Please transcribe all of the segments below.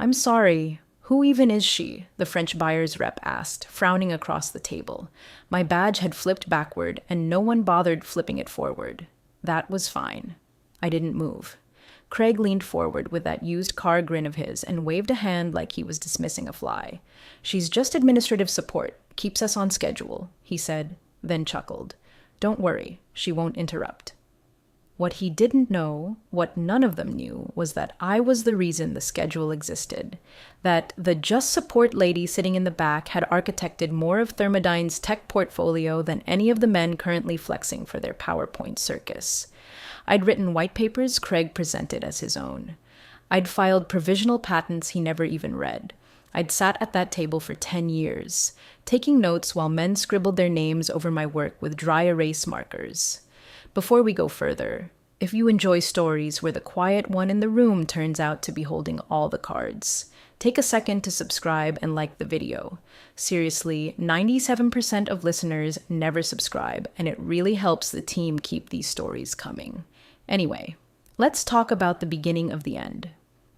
I'm sorry. Who even is she? The French buyer's rep asked, frowning across the table. My badge had flipped backward, and no one bothered flipping it forward. That was fine. I didn't move. Craig leaned forward with that used car grin of his and waved a hand like he was dismissing a fly. She's just administrative support. Keeps us on schedule, he said, then chuckled. Don't worry, she won't interrupt. What he didn't know, what none of them knew, was that I was the reason the schedule existed. That the just support lady sitting in the back had architected more of Thermodyne's tech portfolio than any of the men currently flexing for their PowerPoint circus. I'd written white papers Craig presented as his own. I'd filed provisional patents he never even read. I'd sat at that table for 10 years, taking notes while men scribbled their names over my work with dry erase markers. Before we go further, if you enjoy stories where the quiet one in the room turns out to be holding all the cards, take a second to subscribe and like the video. Seriously, 97% of listeners never subscribe, and it really helps the team keep these stories coming. Anyway, let's talk about the beginning of the end.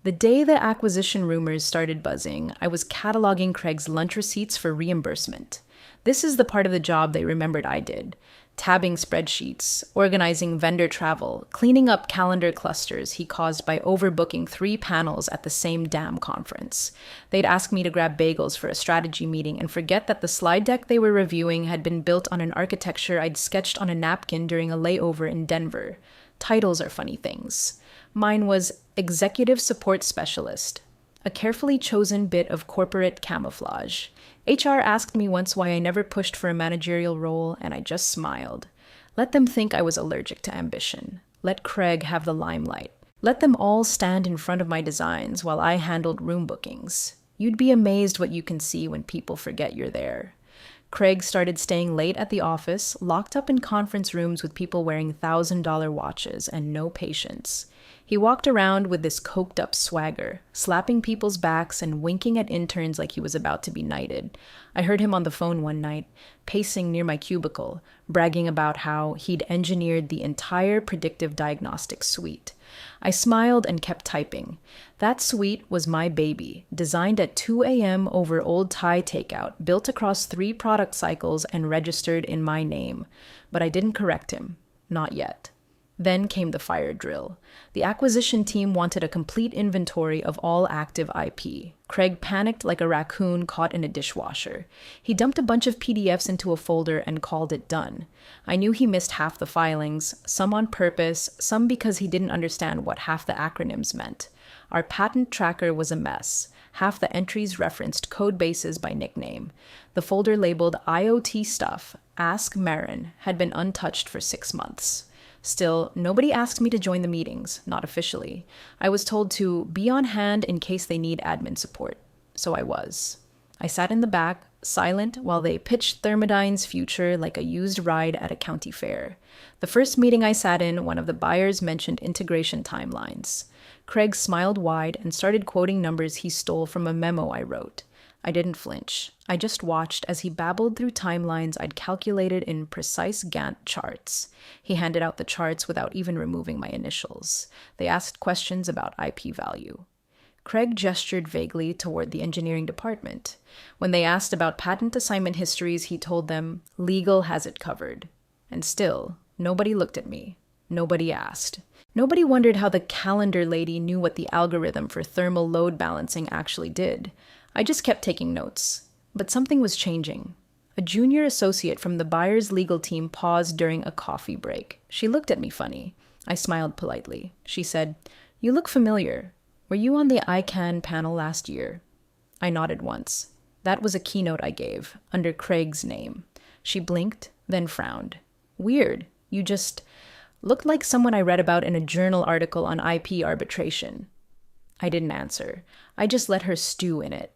The day the acquisition rumors started buzzing, I was cataloging Craig's lunch receipts for reimbursement. This is the part of the job they remembered I did. Tabbing spreadsheets, organizing vendor travel, cleaning up calendar clusters he caused by overbooking 3 panels at the same damn conference. They'd ask me to grab bagels for a strategy meeting and forget that the slide deck they were reviewing had been built on an architecture I'd sketched on a napkin during a layover in Denver. Titles are funny things. Mine was Executive Support Specialist, a carefully chosen bit of corporate camouflage. HR asked me once why I never pushed for a managerial role, and I just smiled. Let them think I was allergic to ambition. Let Craig have the limelight. Let them all stand in front of my designs while I handled room bookings. You'd be amazed what you can see when people forget you're there. Craig started staying late at the office, locked up in conference rooms with people wearing $1,000 watches and no patience. He walked around with this coked-up swagger, slapping people's backs and winking at interns like he was about to be knighted. I heard him on the phone one night, pacing near my cubicle, bragging about how he'd engineered the entire predictive diagnostics suite. I smiled and kept typing. That suite was my baby, designed at 2 a.m. over old Thai takeout, built across 3 product cycles and registered in my name. But I didn't correct him. Not yet. Then came the fire drill. The acquisition team wanted a complete inventory of all active IP. Craig panicked like a raccoon caught in a dishwasher. He dumped a bunch of PDFs into a folder and called it done. I knew he missed half the filings, some on purpose, some because he didn't understand what half the acronyms meant. Our patent tracker was a mess. Half the entries referenced code bases by nickname. The folder labeled IoT stuff, Ask Marin, had been untouched for 6 months. Still, nobody asked me to join the meetings, not officially. I was told to be on hand in case they need admin support. So I was. I sat in the back, silent, while they pitched Thermodyne's future like a used ride at a county fair. The first meeting I sat in, one of the buyers mentioned integration timelines. Craig smiled wide and started quoting numbers he stole from a memo I wrote. I didn't flinch. I just watched as he babbled through timelines I'd calculated in precise Gantt charts. He handed out the charts without even removing my initials. They asked questions about IP value. Craig gestured vaguely toward the engineering department. When they asked about patent assignment histories, he told them, legal has it covered. And still, nobody looked at me. Nobody asked. Nobody wondered how the calendar lady knew what the algorithm for thermal load balancing actually did. I just kept taking notes. But something was changing. A junior associate from the buyer's legal team paused during a coffee break. She looked at me funny. I smiled politely. She said, "You look familiar. Were you on the ICANN panel last year?" I nodded once. That was a keynote I gave, under Craig's name. She blinked, then frowned. "Weird. You just looked like someone I read about in a journal article on IP arbitration." I didn't answer. I just let her stew in it.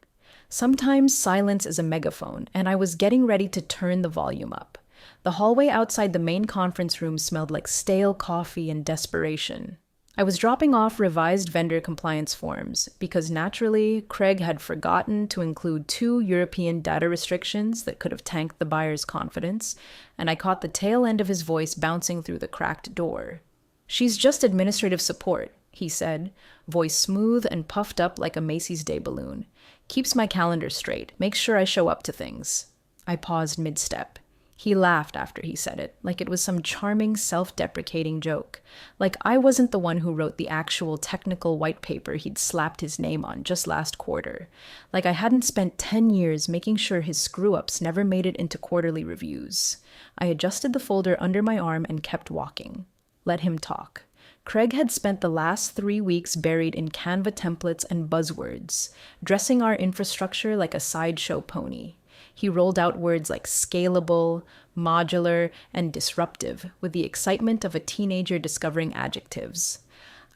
Sometimes silence is a megaphone, and I was getting ready to turn the volume up. The hallway outside the main conference room smelled like stale coffee and desperation. I was dropping off revised vendor compliance forms because naturally, Craig had forgotten to include 2 European data restrictions that could have tanked the buyer's confidence, and I caught the tail end of his voice bouncing through the cracked door. "She's just administrative support," he said, voice smooth and puffed up like a Macy's Day balloon. Keeps my calendar straight, makes sure I show up to things. I paused mid-step. He laughed after he said it, like it was some charming, self-deprecating joke. Like I wasn't the one who wrote the actual technical white paper he'd slapped his name on just last quarter. Like I hadn't spent 10 years making sure his screw-ups never made it into quarterly reviews. I adjusted the folder under my arm and kept walking. Let him talk. Craig had spent the last 3 weeks buried in Canva templates and buzzwords, dressing our infrastructure like a sideshow pony. He rolled out words like scalable, modular, and disruptive with the excitement of a teenager discovering adjectives.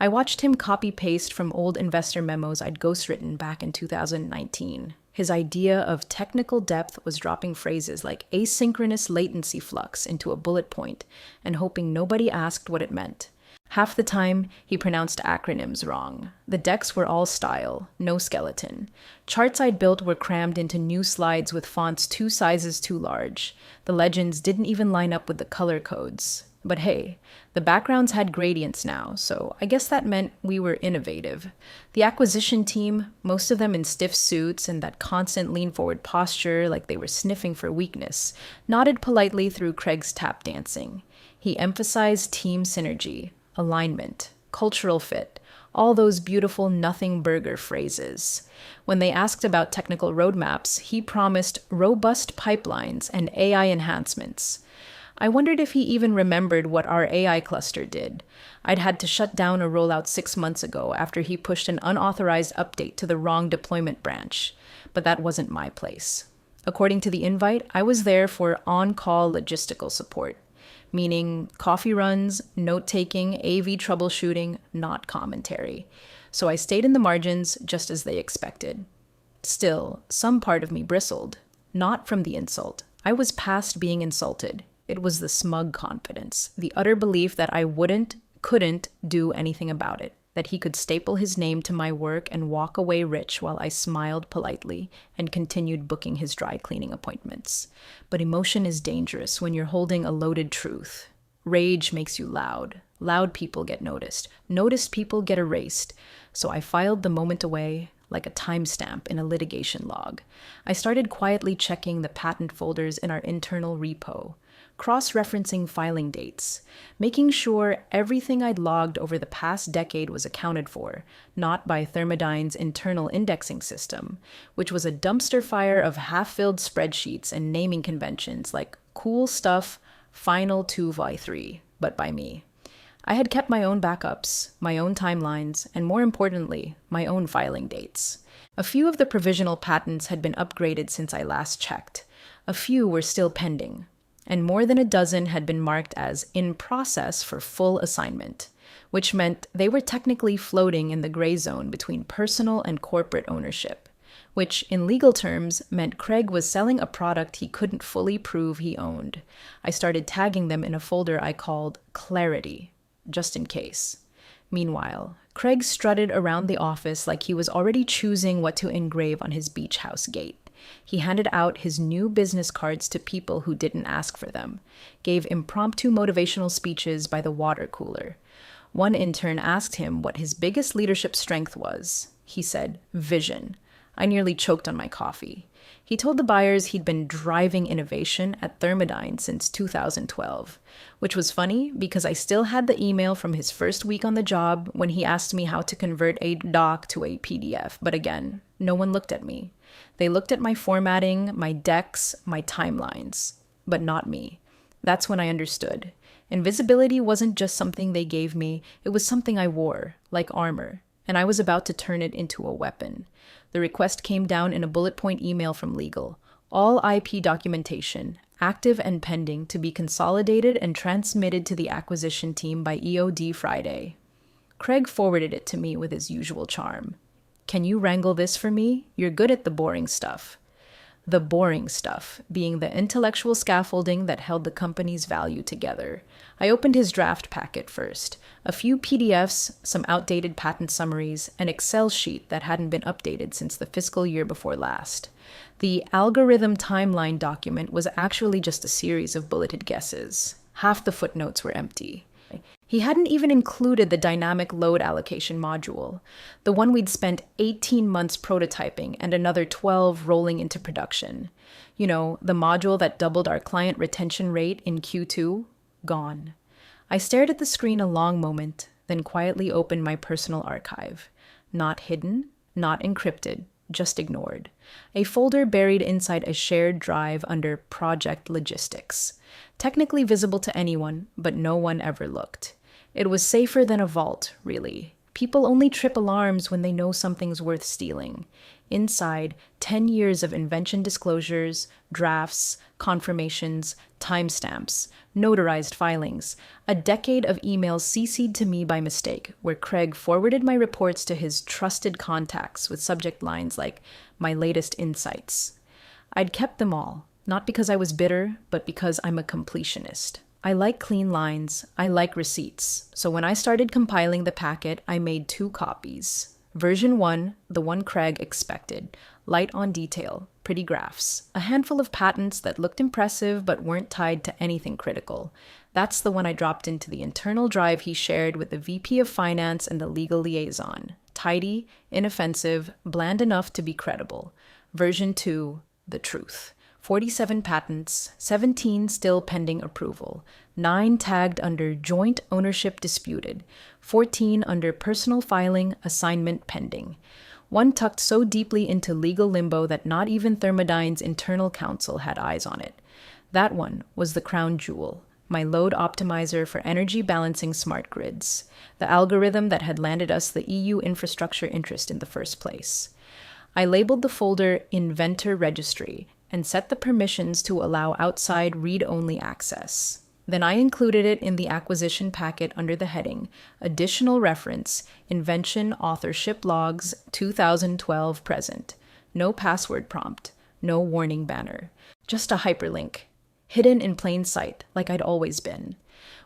I watched him copy-paste from old investor memos I'd ghostwritten back in 2019. His idea of technical depth was dropping phrases like asynchronous latency flux into a bullet point and hoping nobody asked what it meant. Half the time, he pronounced acronyms wrong. The decks were all style, no skeleton. Charts I'd built were crammed into new slides with fonts 2 sizes too large. The legends didn't even line up with the color codes. But hey, the backgrounds had gradients now, so I guess that meant we were innovative. The acquisition team, most of them in stiff suits and that constant lean-forward posture like they were sniffing for weakness, nodded politely through Craig's tap dancing. He emphasized team synergy, alignment, cultural fit, all those beautiful nothing burger phrases. When they asked about technical roadmaps, he promised robust pipelines and AI enhancements. I wondered if he even remembered what our AI cluster did. I'd had to shut down a rollout 6 months ago after he pushed an unauthorized update to the wrong deployment branch. But that wasn't my place. According to the invite, I was there for on-call logistical support, meaning coffee runs, note-taking, AV troubleshooting, not commentary. So I stayed in the margins just as they expected. Still, some part of me bristled. Not from the insult. I was past being insulted. It was the smug confidence, the utter belief that I couldn't do anything about it, that he could staple his name to my work and walk away rich while I smiled politely and continued booking his dry cleaning appointments. But emotion is dangerous when you're holding a loaded truth. Rage makes you loud. Loud people get noticed. Noticed people get erased. So I filed the moment away like a timestamp in a litigation log. I started quietly checking the patent folders in our internal repo, cross-referencing filing dates, making sure everything I'd logged over the past decade was accounted for, not by Thermodyne's internal indexing system, which was a dumpster fire of half-filled spreadsheets and naming conventions like cool stuff, final 2x3, but by me. I had kept my own backups, my own timelines, and more importantly, my own filing dates. A few of the provisional patents had been upgraded since I last checked. A few were still pending, and more than a dozen had been marked as in process for full assignment, which meant they were technically floating in the gray zone between personal and corporate ownership, which in legal terms meant Craig was selling a product he couldn't fully prove he owned. I started tagging them in a folder I called Clarity, just in case. Meanwhile, Craig strutted around the office like he was already choosing what to engrave on his beach house gate. He handed out his new business cards to people who didn't ask for them, gave impromptu motivational speeches by the water cooler. One intern asked him what his biggest leadership strength was. He said, vision. I nearly choked on my coffee. He told the buyers he'd been driving innovation at Thermodyne since 2012, which was funny because I still had the email from his first week on the job when he asked me how to convert a doc to a PDF. But again, no one looked at me. They looked at my formatting, my decks, my timelines, but not me. That's when I understood. Invisibility wasn't just something they gave me, it was something I wore, like armor, and I was about to turn it into a weapon. The request came down in a bullet point email from legal. All IP documentation, active and pending, to be consolidated and transmitted to the acquisition team by EOD Friday. Craig forwarded it to me with his usual charm. Can you wrangle this for me? You're good at the boring stuff. The boring stuff being the intellectual scaffolding that held the company's value together. I opened his draft packet first. A few PDFs, some outdated patent summaries, an Excel sheet that hadn't been updated since the fiscal year before last. The algorithm timeline document was actually just a series of bulleted guesses. Half the footnotes were empty. He hadn't even included the dynamic load allocation module, the one we'd spent 18 months prototyping and another 12 rolling into production. You know, the module that doubled our client retention rate in Q2? Gone. I stared at the screen a long moment, then quietly opened my personal archive. Not hidden, not encrypted, just ignored. A folder buried inside a shared drive under Project Logistics. Technically visible to anyone, but no one ever looked. It was safer than a vault, really. People only trip alarms when they know something's worth stealing. Inside, 10 years of invention disclosures, drafts, confirmations, timestamps, notarized filings, a decade of emails CC'd to me by mistake, where Craig forwarded my reports to his trusted contacts with subject lines like, "My latest insights." I'd kept them all, not because I was bitter, but because I'm a completionist. I like clean lines, I like receipts, so when I started compiling the packet, I made 2 copies. Version 1, the one Craig expected, light on detail, pretty graphs, a handful of patents that looked impressive but weren't tied to anything critical. That's the one I dropped into the internal drive he shared with the VP of Finance and the legal liaison. Tidy, inoffensive, bland enough to be credible. Version 2, the truth. 47 patents, 17 still pending approval, 9 tagged under joint ownership disputed, 14 under personal filing assignment pending. One tucked so deeply into legal limbo that not even Thermodyne's internal counsel had eyes on it. That one was the crown jewel, my load optimizer for energy balancing smart grids, the algorithm that had landed us the EU infrastructure interest in the first place. I labeled the folder Inventor Registry and set the permissions to allow outside read-only access. Then I included it in the acquisition packet under the heading, Additional Reference, Invention Authorship Logs 2012 Present. No password prompt, no warning banner. Just a hyperlink, hidden in plain sight, like I'd always been.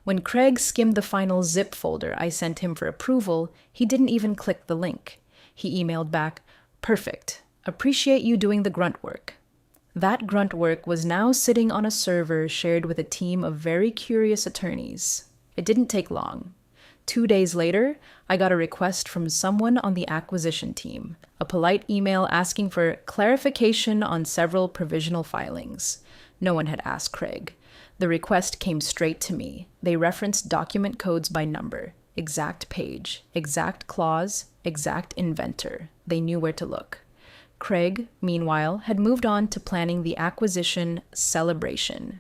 When Craig skimmed the final zip folder I sent him for approval, he didn't even click the link. He emailed back, "Perfect. Appreciate you doing the grunt work." That grunt work was now sitting on a server shared with a team of very curious attorneys. It didn't take long. 2 days later, I got a request from someone on the acquisition team, a polite email asking for clarification on several provisional filings. No one had asked Craig. The request came straight to me. They referenced document codes by number, exact page, exact clause, exact inventor. They knew where to look. Craig, meanwhile, had moved on to planning the acquisition celebration.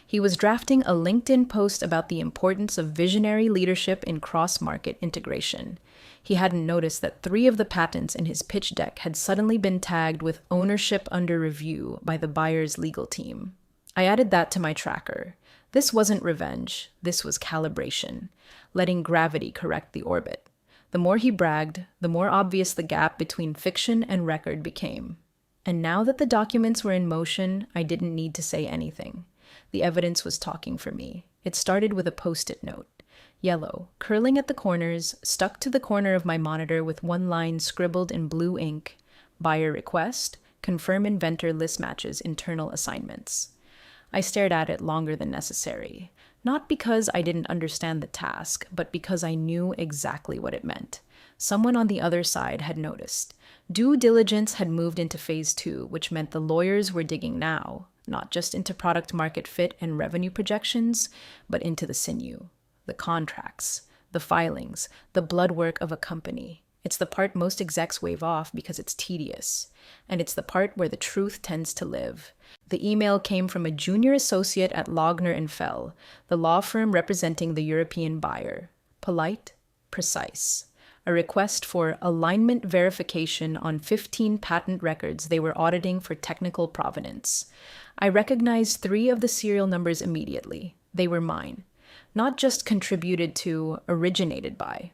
He was drafting a LinkedIn post about the importance of visionary leadership in cross-market integration. He hadn't noticed that 3 of the patents in his pitch deck had suddenly been tagged with ownership under review by the buyer's legal team. I added that to my tracker. This wasn't revenge, this was calibration, letting gravity correct the orbit. The more he bragged, the more obvious the gap between fiction and record became. And now that the documents were in motion, I didn't need to say anything. The evidence was talking for me. It started with a post-it note. Yellow, curling at the corners, stuck to the corner of my monitor with one line scribbled in blue ink. Buyer request, confirm inventor list matches internal assignments. I stared at it longer than necessary. Not because I didn't understand the task, but because I knew exactly what it meant. Someone on the other side had noticed. Due diligence had moved into phase 2, which meant the lawyers were digging now, not just into product market fit and revenue projections, but into the sinew, the contracts, the filings, the blood work of a company. It's the part most execs wave off because it's tedious, and it's the part where the truth tends to live. The email came from a junior associate at Logner and Fell, the law firm representing the European buyer. Polite, precise. A request for alignment verification on 15 patent records they were auditing for technical provenance. I recognized 3 of the serial numbers immediately. They were mine. Not just contributed to, originated by.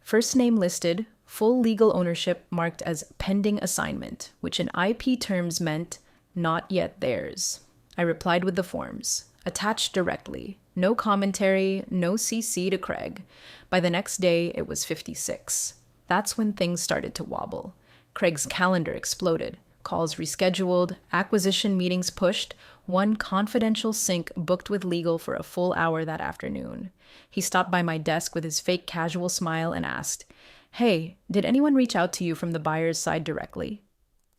First name listed, full legal ownership marked as pending assignment, which in IP terms meant not yet theirs. I replied with the forms, attached directly. No commentary, no CC to Craig. By the next day, it was 56. That's when things started to wobble. Craig's calendar exploded. calls rescheduled, acquisition meetings pushed, one confidential sync booked with legal for a full hour that afternoon. He stopped by my desk with his fake casual smile and asked, "Hey, did anyone reach out to you from the buyer's side directly?"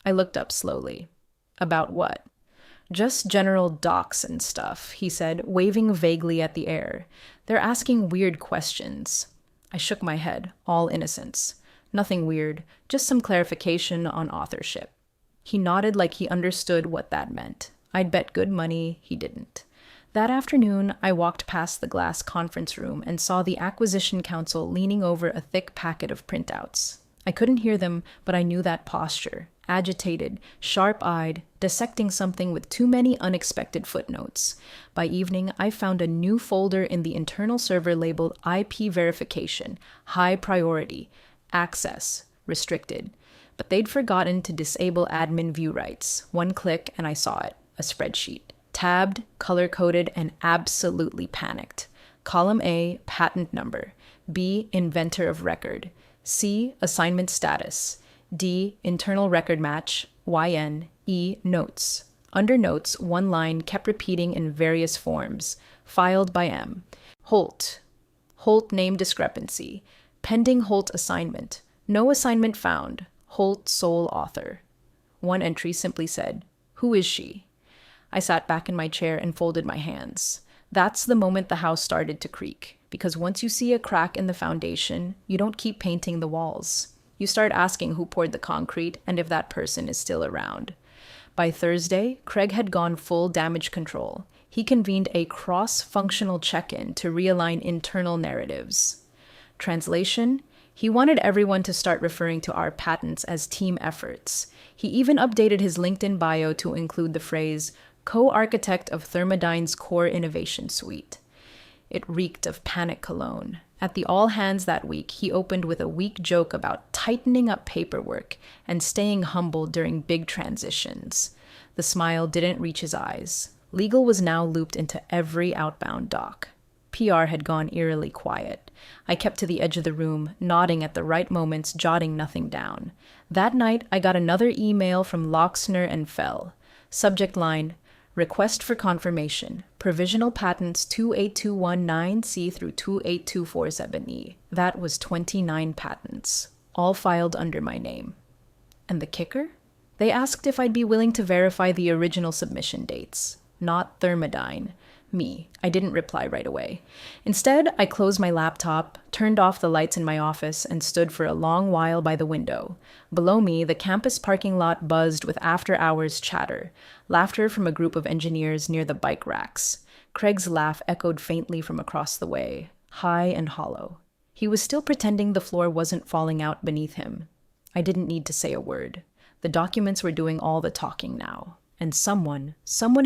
I looked up slowly. "About what?" "Just general docs and stuff," he said, waving vaguely at the air. "They're asking weird questions." I shook my head, all innocence. Nothing weird, just some clarification on authorship. He nodded like he understood what that meant. I'd bet good money he didn't. That afternoon, I walked past the glass conference room and saw the acquisition counsel leaning over a thick packet of printouts. I couldn't hear them, but I knew that posture. Agitated, sharp-eyed, dissecting something with too many unexpected footnotes. By evening, I found a new folder in the internal server labeled IP verification, high priority, access, restricted. But they'd forgotten to disable admin view rights. One click and I saw it, a spreadsheet. Tabbed, color-coded, and absolutely panicked. Column A, patent number. B, inventor of record. C, assignment status. D, internal record match. YN. E, notes. Under notes, one line kept repeating in various forms. Filed by M. Holt. Holt name discrepancy. Pending Holt assignment. No assignment found. Holt sole author. One entry simply said, "Who is she?" I sat back in my chair and folded my hands. That's the moment the house started to creak, because once you see a crack in the foundation, you don't keep painting the walls. You start asking who poured the concrete and if that person is still around. By Thursday, Craig had gone full damage control. He convened a cross-functional check-in to realign internal narratives. Translation: he wanted everyone to start referring to our patents as team efforts. He even updated his LinkedIn bio to include the phrase, co-architect of Thermodyne's core innovation suite. It reeked of panic cologne. At the all-hands that week, he opened with a weak joke about tightening up paperwork and staying humble during big transitions. The smile didn't reach his eyes. Legal was now looped into every outbound doc. PR had gone eerily quiet. I kept to the edge of the room, nodding at the right moments, jotting nothing down. That night, I got another email from Loxner and Fell. Subject line, request for confirmation. Provisional patents 28219C through 28247E. That was 29 patents, all filed under my name. And the kicker? They asked if I'd be willing to verify the original submission dates. Not Thermodyne. Me. I didn't reply right away. Instead, I closed my laptop, turned off the lights in my office, and stood for a long while by the window. Below me, the campus parking lot buzzed with after-hours chatter, laughter from a group of engineers near the bike racks. Craig's laugh echoed faintly from across the way, high and hollow. He was still pretending the floor wasn't falling out beneath him. I didn't need to say a word. The documents were doing all the talking now. And someone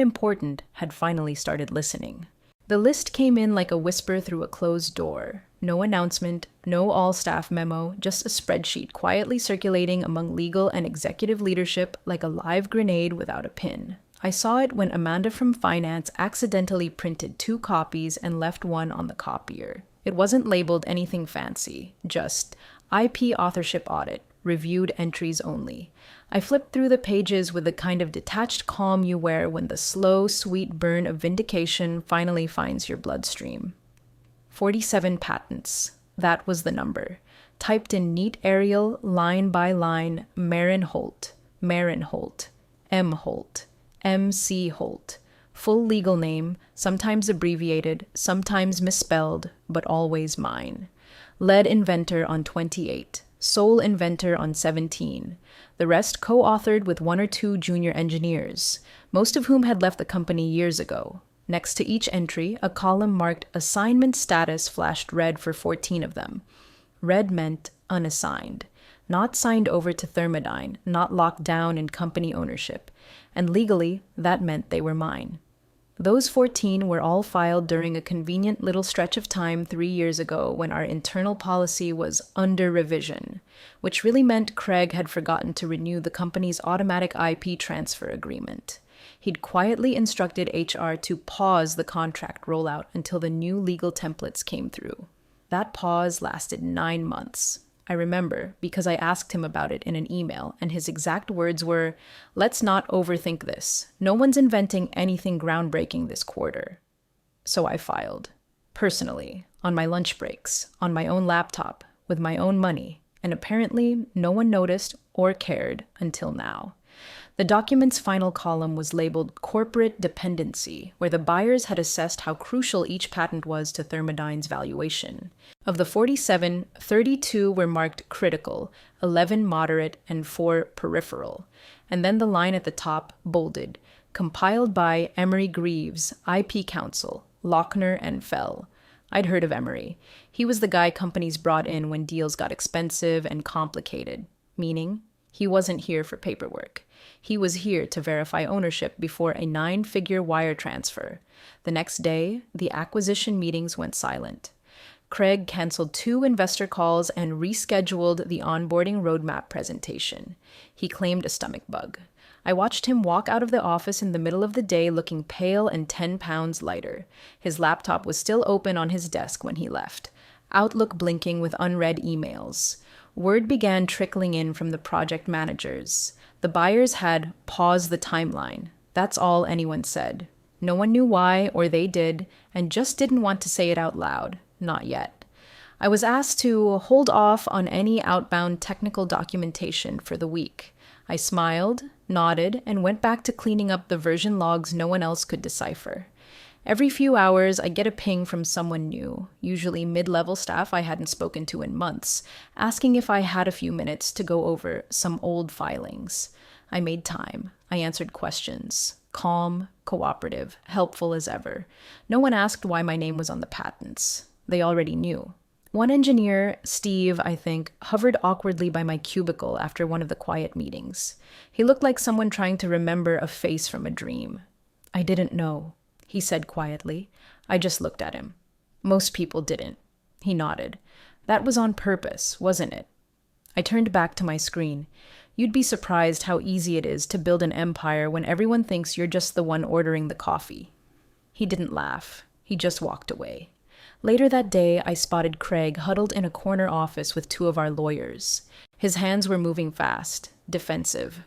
important, had finally started listening. The list came in like a whisper through a closed door. No announcement, no all-staff memo, just a spreadsheet quietly circulating among legal and executive leadership like a live grenade without a pin. I saw it when Amanda from finance accidentally printed 2 copies and left one on the copier. It wasn't labeled anything fancy, just IP authorship audit, reviewed entries only. I flipped through the pages with the kind of detached calm you wear when the slow, sweet burn of vindication finally finds your bloodstream. 47 patents. That was the number. Typed in neat Arial, line by line, Marin Holt, M. Holt, M.C. Holt. Full legal name, sometimes abbreviated, sometimes misspelled, but always mine. Lead inventor on 28. Sole inventor on 17. The rest co-authored with 1 or 2 junior engineers, most of whom had left the company years ago. Next to each entry, a column marked assignment status flashed red for 14 of them. Red meant unassigned, not signed over to Thermodyne, not locked down in company ownership, and legally, that meant they were mine. Those 14 were all filed during a convenient little stretch of time 3 years ago when our internal policy was under revision, which really meant Craig had forgotten to renew the company's automatic IP transfer agreement. He'd quietly instructed HR to pause the contract rollout until the new legal templates came through. That pause lasted 9 months. I remember because I asked him about it in an email, and his exact words were, "Let's not overthink this. No one's inventing anything groundbreaking this quarter." So I filed. Personally, on my lunch breaks, on my own laptop, with my own money, and apparently no one noticed or cared until now. The document's final column was labeled Corporate Dependency, where the buyers had assessed how crucial each patent was to Thermodyne's valuation. Of the 47, 32 were marked critical, 11 moderate, and 4 peripheral. And then the line at the top, bolded, compiled by Emery Greaves, IP Counsel, Lochner and Fell. I'd heard of Emery. He was the guy companies brought in when deals got expensive and complicated, meaning he wasn't here for paperwork. He was here to verify ownership before a 9-figure wire transfer. The next day, the acquisition meetings went silent. Craig canceled 2 investor calls and rescheduled the onboarding roadmap presentation. He claimed a stomach bug. I watched him walk out of the office in the middle of the day looking pale and 10 pounds lighter. His laptop was still open on his desk when he left, Outlook blinking with unread emails. Word began trickling in from the project managers. The buyers had paused the timeline. That's all anyone said. No one knew why, or they did, and just didn't want to say it out loud. Not yet. I was asked to hold off on any outbound technical documentation for the week. I smiled, nodded, and went back to cleaning up the version logs no one else could decipher. Every few hours, I get a ping from someone new, usually mid-level staff I hadn't spoken to in months, asking if I had a few minutes to go over some old filings. I made time. I answered questions. Calm, cooperative, helpful as ever. No one asked why my name was on the patents. They already knew. One engineer, Steve, I think, hovered awkwardly by my cubicle after one of the quiet meetings. He looked like someone trying to remember a face from a dream. "I didn't know," he said quietly. I just looked at him. Most people didn't. He nodded. That was on purpose, wasn't it? I turned back to my screen. You'd be surprised how easy it is to build an empire when everyone thinks you're just the one ordering the coffee. He didn't laugh. He just walked away. Later that day, I spotted Craig huddled in a corner office with 2 of our lawyers. His hands were moving fast, defensive.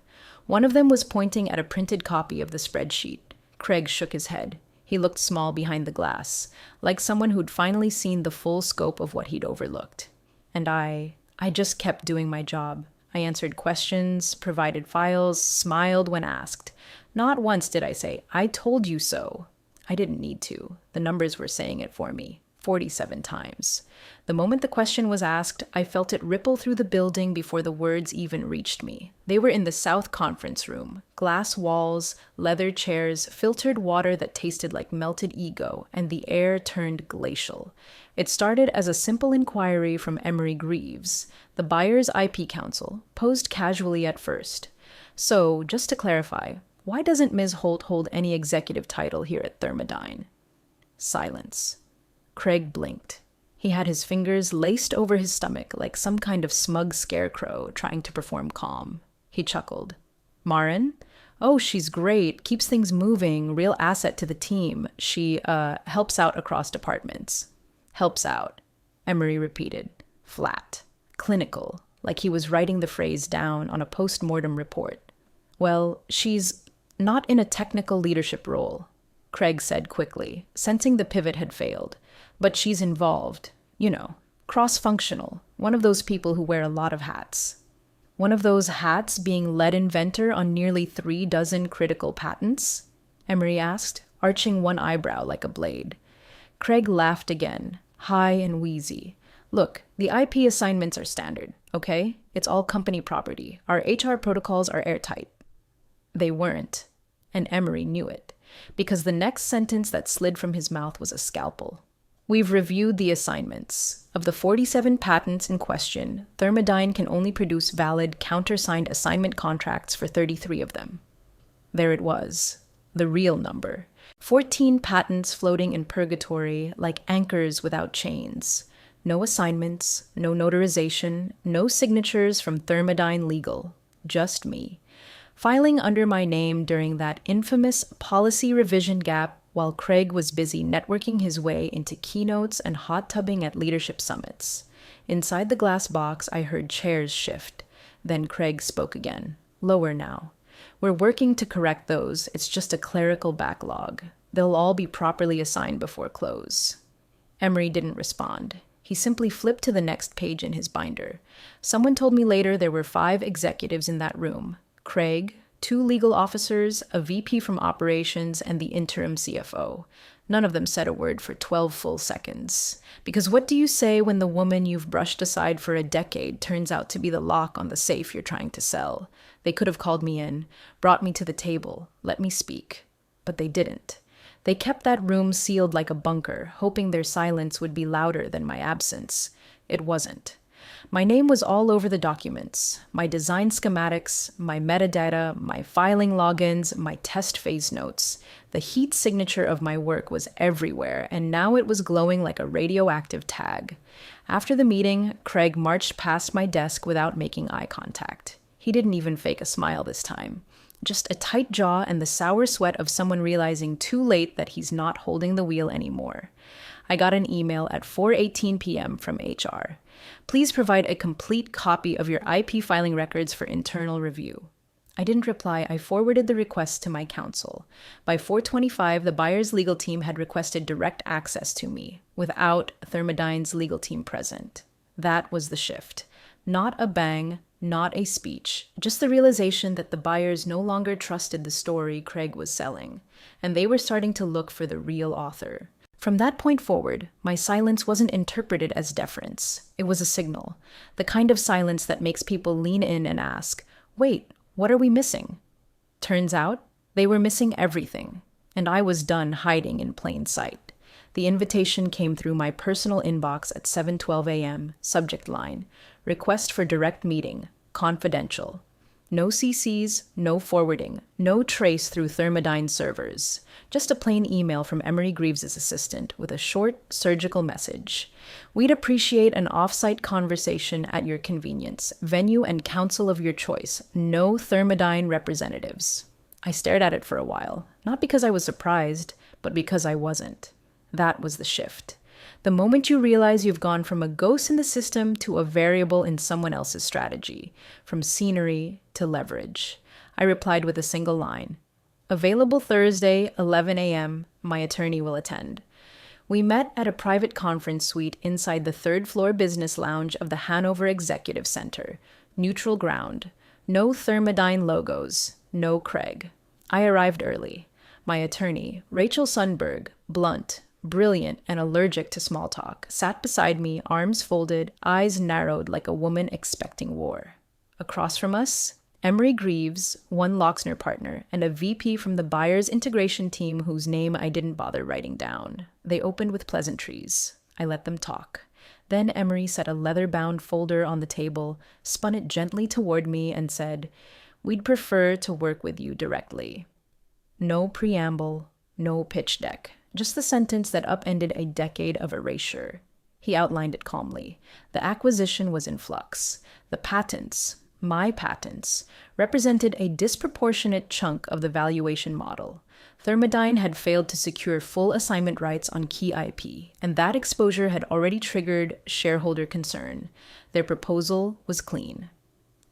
One of them was pointing at a printed copy of the spreadsheet. Craig shook his head. He looked small behind the glass, like someone who'd finally seen the full scope of what he'd overlooked. And I just kept doing my job. I answered questions, provided files, smiled when asked. Not once did I say, "I told you so." I didn't need to. The numbers were saying it for me. 47 times. The moment the question was asked, I felt it ripple through the building before the words even reached me. They were in the South Conference Room. Glass walls, leather chairs, filtered water that tasted like melted ego, and the air turned glacial. It started as a simple inquiry from Emery Greaves, the buyer's IP counsel, posed casually at first. So, just to clarify, why doesn't Ms. Holt hold any executive title here at Thermodyne? Silence. Craig blinked. He had his fingers laced over his stomach like some kind of smug scarecrow trying to perform calm. He chuckled. "Marin? Oh, she's great. Keeps things moving. Real asset to the team. She, helps out across departments." "Helps out," Emery repeated. Flat. Clinical. Like he was writing the phrase down on a post-mortem report. "Well, she's not in a technical leadership role," Craig said quickly, sensing the pivot had failed. "But she's involved. You know, cross-functional. One of those people who wear a lot of hats." "One of those hats being lead inventor on nearly 3 dozen critical patents?" Emery asked, arching one eyebrow like a blade. Craig laughed again, high and wheezy. "Look, the IP assignments are standard, okay? It's all company property. Our HR protocols are airtight." They weren't, and Emery knew it, because the next sentence that slid from his mouth was a scalpel. "We've reviewed the assignments. Of the 47 patents in question, Thermodyne can only produce valid, countersigned assignment contracts for 33 of them." There it was, the real number. 14 patents floating in purgatory like anchors without chains. No assignments, no notarization, no signatures from Thermodyne Legal. Just me. Filing under my name during that infamous policy revision gap while Craig was busy networking his way into keynotes and hot tubbing at leadership summits. Inside the glass box, I heard chairs shift. Then Craig spoke again, lower now. We're working to correct those. It's just a clerical backlog. They'll all be properly assigned before close. Emery didn't respond. He simply flipped to the next page in his binder. Someone told me later there were 5 executives in that room. Craig, 2 legal officers, a VP from operations, and the interim CFO. None of them said a word for 12 full seconds. Because what do you say when the woman you've brushed aside for a decade turns out to be the lock on the safe you're trying to sell? They could have called me in, brought me to the table, let me speak. But they didn't. They kept that room sealed like a bunker, hoping their silence would be louder than my absence. It wasn't. My name was all over the documents, my design schematics, my metadata, my filing logins, my test phase notes. The heat signature of my work was everywhere, and now it was glowing like a radioactive tag. After the meeting, Craig marched past my desk without making eye contact. He didn't even fake a smile this time. Just a tight jaw and the sour sweat of someone realizing too late that he's not holding the wheel anymore. I got an email at 4:18 p.m. from HR. Please provide a complete copy of your IP filing records for internal review. I didn't reply. I forwarded the request to my counsel. By 4:25, the buyer's legal team had requested direct access to me, without Thermodyne's legal team present. That was the shift. Not a bang, not a speech, just the realization that the buyers no longer trusted the story Craig was selling, and they were starting to look for the real author. From that point forward, my silence wasn't interpreted as deference. It was a signal, the kind of silence that makes people lean in and ask, wait, what are we missing? Turns out, they were missing everything, and I was done hiding in plain sight. The invitation came through my personal inbox at 7:12 a.m., subject line, request for direct meeting, confidential. No CCs, no forwarding, no trace through Thermodyne servers. Just a plain email from Emery Greaves' assistant with a short, surgical message. We'd appreciate an off-site conversation at your convenience, venue and counsel of your choice, no Thermodyne representatives. I stared at it for a while, not because I was surprised, but because I wasn't. That was the shift. The moment you realize you've gone from a ghost in the system to a variable in someone else's strategy, from scenery to leverage. I replied with a single line. Available Thursday, 11 a.m., my attorney will attend. We met at a private conference suite inside the 3rd floor business lounge of the Hanover Executive Center. Neutral ground. No Thermodyne logos. No Craig. I arrived early. My attorney, Rachel Sundberg, blunt, brilliant and allergic to small talk, sat beside me, arms folded, eyes narrowed like a woman expecting war. Across from us, Emery Greaves, one Lochner partner, and a VP from the buyer's integration team whose name I didn't bother writing down. They opened with pleasantries. I let them talk. Then Emery set a leather-bound folder on the table, spun it gently toward me, and said, "We'd prefer to work with you directly." No preamble, no pitch deck. Just the sentence that upended a decade of erasure. He outlined it calmly. The acquisition was in flux. The patents, my patents, represented a disproportionate chunk of the valuation model. Thermodyne had failed to secure full assignment rights on key IP, and that exposure had already triggered shareholder concern. Their proposal was clean.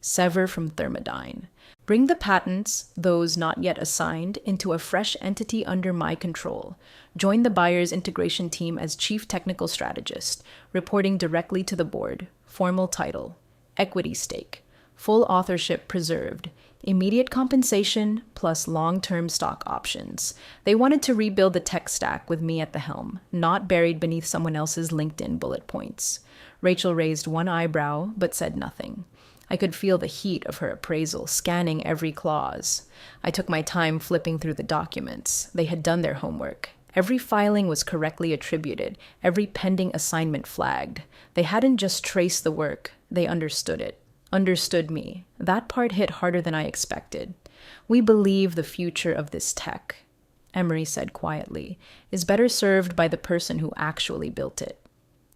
Sever from Thermodyne. Bring the patents, those not yet assigned, into a fresh entity under my control. Join the buyer's integration team as chief technical strategist, reporting directly to the board. Formal title. Equity stake. Full authorship preserved. Immediate compensation plus long-term stock options. They wanted to rebuild the tech stack with me at the helm, not buried beneath someone else's LinkedIn bullet points. Rachel raised one eyebrow, but said nothing. I could feel the heat of her appraisal, scanning every clause. I took my time flipping through the documents. They had done their homework. Every filing was correctly attributed, every pending assignment flagged. They hadn't just traced the work, they understood it. Understood me. That part hit harder than I expected. We believe the future of this tech, Emery said quietly, is better served by the person who actually built it.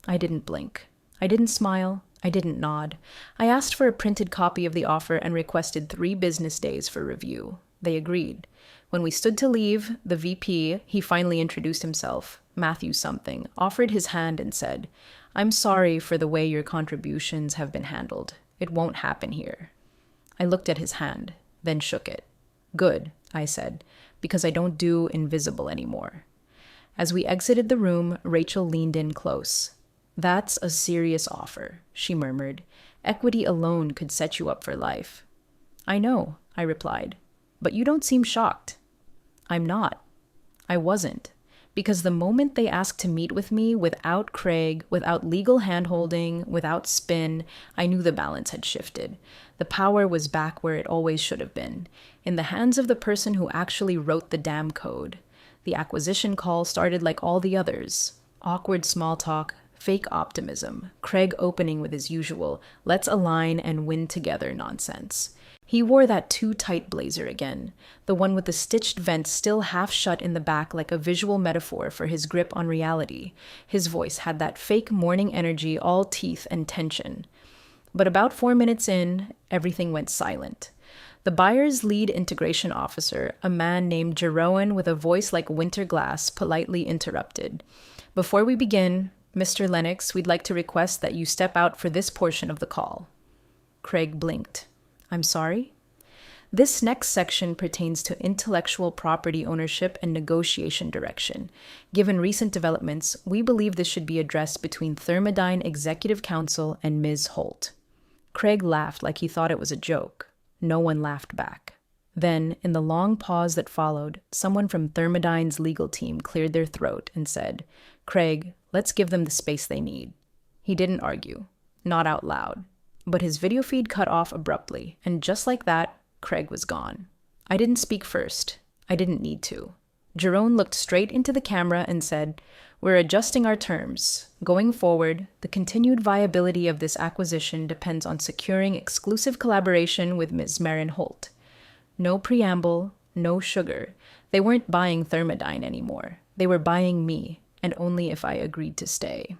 I didn't blink. I didn't smile. I didn't nod. I asked for a printed copy of the offer and requested 3 business days for review. They agreed. When we stood to leave, the VP, he finally introduced himself, Matthew something, offered his hand and said, I'm sorry for the way your contributions have been handled. It won't happen here. I looked at his hand, then shook it. Good, I said, because I don't do invisible anymore. As we exited the room, Rachel leaned in close. That's a serious offer, she murmured. Equity alone could set you up for life. I know, I replied, but you don't seem shocked. I'm not. I wasn't. Because the moment they asked to meet with me without Craig, without legal handholding, without spin, I knew the balance had shifted. The power was back where it always should have been, in the hands of the person who actually wrote the damn code. The acquisition call started like all the others. Awkward small talk, fake optimism, Craig opening with his usual, let's align and win together nonsense. He wore that too tight blazer again, the one with the stitched vents still half shut in the back like a visual metaphor for his grip on reality. His voice had that fake morning energy, all teeth and tension. But about 4 minutes in, everything went silent. The buyer's lead integration officer, a man named Jeroen with a voice like winter glass, politely interrupted. Before we begin, Mr. Lennox, we'd like to request that you step out for this portion of the call. Craig blinked. I'm sorry? This next section pertains to intellectual property ownership and negotiation direction. Given recent developments, we believe this should be addressed between Thermodyne Executive Counsel and Ms. Holt. Craig laughed like he thought it was a joke. No one laughed back. Then, in the long pause that followed, someone from Thermodyne's legal team cleared their throat and said, Craig, let's give them the space they need. He didn't argue. Not out loud. But his video feed cut off abruptly, and just like that, Craig was gone. I didn't speak first. I didn't need to. Jeroen looked straight into the camera and said, We're adjusting our terms. Going forward, the continued viability of this acquisition depends on securing exclusive collaboration with Ms. Marin Holt. No preamble, no sugar. They weren't buying Thermodyne anymore. They were buying me, and only if I agreed to stay.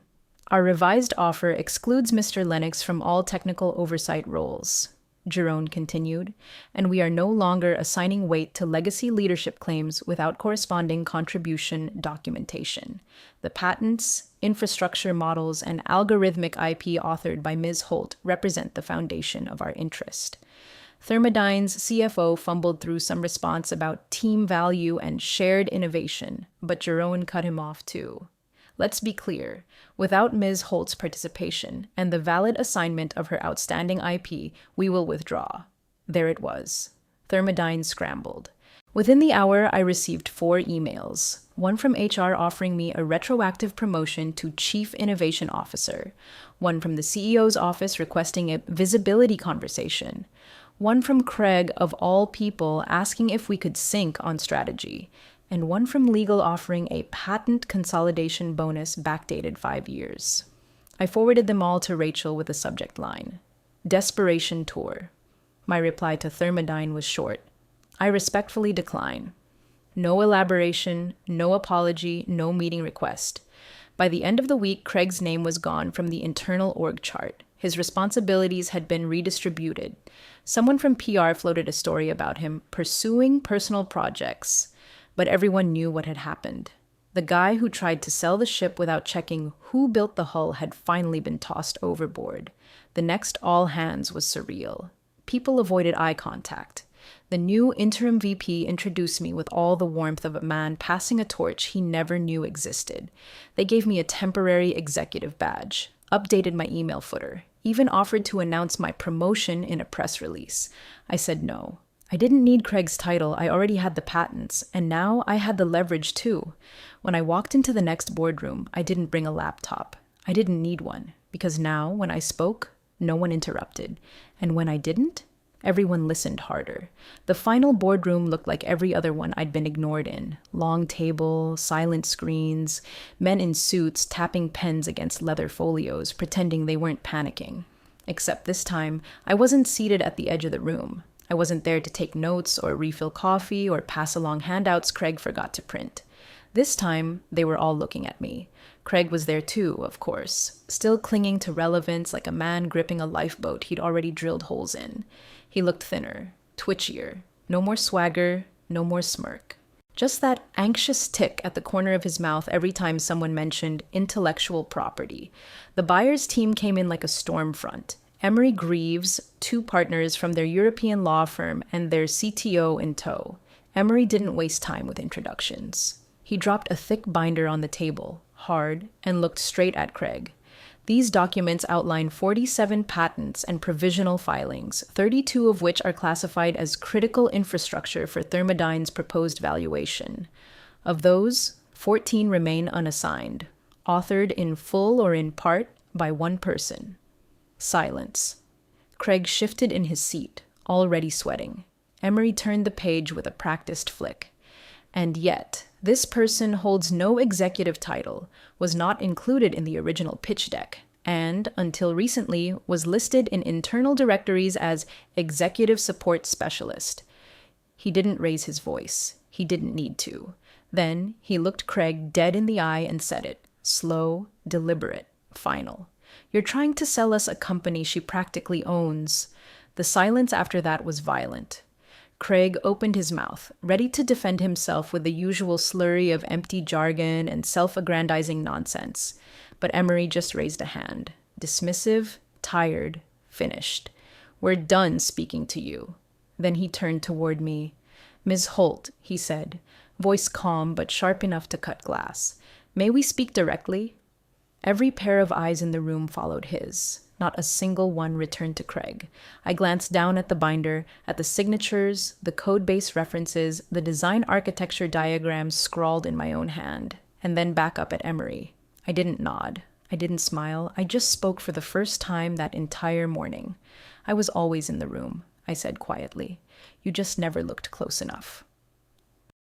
Our revised offer excludes Mr. Lennox from all technical oversight roles, Jeroen continued, and we are no longer assigning weight to legacy leadership claims without corresponding contribution documentation. The patents, infrastructure models, and algorithmic IP authored by Ms. Holt represent the foundation of our interest. Thermodyne's CFO fumbled through some response about team value and shared innovation, but Jeroen cut him off too. Let's be clear, without Ms. Holt's participation and the valid assignment of her outstanding IP, we will withdraw. There it was. Thermodyne scrambled. Within the hour, I received 4 emails, one from HR offering me a retroactive promotion to Chief Innovation Officer, one from the CEO's office requesting a visibility conversation, one from Craig, of all people, asking if we could sync on strategy, and one from legal offering a patent consolidation bonus backdated 5 years. I forwarded them all to Rachel with a subject line, Desperation Tour. My reply to Thermodyne was short. I respectfully decline. No elaboration, no apology, no meeting request. By the end of the week, Craig's name was gone from the internal org chart. His responsibilities had been redistributed. Someone from PR floated a story about him pursuing personal projects. But everyone knew what had happened. The guy who tried to sell the ship without checking who built the hull had finally been tossed overboard. The next all hands was surreal. People avoided eye contact. The new interim VP introduced me with all the warmth of a man passing a torch he never knew existed. They gave me a temporary executive badge, updated my email footer, even offered to announce my promotion in a press release. I said no. I didn't need Craig's title, I already had the patents, and now I had the leverage too. When I walked into the next boardroom, I didn't bring a laptop. I didn't need one, because now, when I spoke, no one interrupted. And when I didn't, everyone listened harder. The final boardroom looked like every other one I'd been ignored in. Long table, silent screens, men in suits tapping pens against leather folios, pretending they weren't panicking. Except this time, I wasn't seated at the edge of the room. I wasn't there to take notes or refill coffee or pass along handouts Craig forgot to print. This time, they were all looking at me. Craig was there too, of course, still clinging to relevance like a man gripping a lifeboat he'd already drilled holes in. He looked thinner, twitchier. No more swagger, no more smirk. Just that anxious tick at the corner of his mouth every time someone mentioned intellectual property. The buyer's team came in like a storm front. Emery Greaves, two partners from their European law firm, and their CTO in tow. Emery didn't waste time with introductions. He dropped a thick binder on the table, hard, and looked straight at Craig. These documents outline 47 patents and provisional filings, 32 of which are classified as critical infrastructure for Thermodyne's proposed valuation. Of those, 14 remain unassigned, authored in full or in part by one person. Silence. Craig shifted in his seat, already sweating. Emery turned the page with a practiced flick. And yet, this person holds no executive title, was not included in the original pitch deck, and, until recently, was listed in internal directories as Executive Support Specialist. He didn't raise his voice. He didn't need to. Then he looked Craig dead in the eye and said it, slow, deliberate, final. "You're trying to sell us a company she practically owns." The silence after that was violent. Craig opened his mouth, ready to defend himself with the usual slurry of empty jargon and self-aggrandizing nonsense. But Emery just raised a hand. Dismissive, tired, finished. "We're done speaking to you." Then he turned toward me. "Ms. Holt," he said, voice calm but sharp enough to cut glass. "May we speak directly?" Every pair of eyes in the room followed his. Not a single one returned to Craig. I glanced down at the binder, at the signatures, the code-base references, the design architecture diagrams scrawled in my own hand, and then back up at Emery. I didn't nod. I didn't smile. I just spoke for the first time that entire morning. "I was always in the room," I said quietly. "You just never looked close enough."